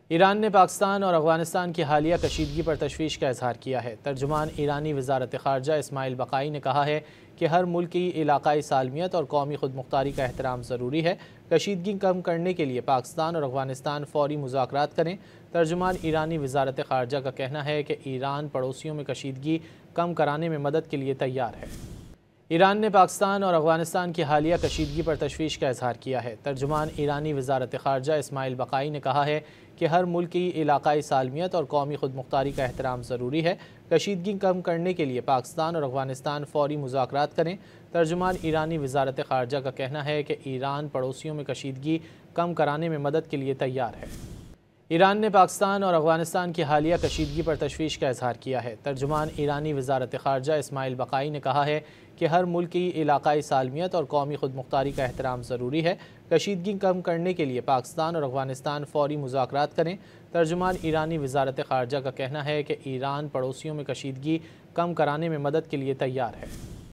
ایران نے پاکستان اور افغانستان کی حالیہ کشیدگی پر تشویش کا اظہار کیا ہے۔ ترجمان ایرانی وزارت خارجہ اسماعیل بقائی نے کہا ہے کہ ہر ملک کی علاقائی سالمیت اور قومی خود مختاری کا احترام ضروری ہے۔ کشیدگی کم کرنے کے لیے پاکستان اور افغانستان فوری مذاکرات کریں۔ ترجمان ایرانی وزارت خارجہ کا کہنا ہے کہ ایران پڑوسیوں میں کشیدگی کم کرانے میں مدد کے لیے تیار ہے۔ ایران نے پاکستان اور افغانستان کی حالیہ کشیدگی پر تشویش کا اظہار کیا ہے۔ ترجمان ایرانی وزارت خارجہ اسماعیل بقائی نے کہا ہے کہ ہر ملک کی علاقائی سالمیت اور قومی خود مختاری کا احترام ضروری ہے۔ کشیدگی کم کرنے کے لیے پاکستان اور افغانستان فوری مذاکرات کریں۔ ترجمان ایرانی وزارت خارجہ کا کہنا ہے کہ ایران پڑوسیوں میں کشیدگی کم کرانے میں مدد کے لیے تیار ہے۔ ایران نے پاکستان اور افغانستان کی حالیہ کشیدگی پر تشویش کا اظہار کیا ہے۔ ترجمان ایرانی وزارت خارجہ اسماعیل بقائی نے کہا ہے کہ ہر ملک کی علاقائی سالمیت اور قومی خود مختاری کا احترام ضروری ہے۔ کشیدگی کم کرنے کے لیے پاکستان اور افغانستان فوری مذاکرات کریں۔ ترجمان ایرانی وزارت خارجہ کا کہنا ہے کہ ایران پڑوسیوں میں کشیدگی کم کرانے میں مدد کے لیے تیار ہے۔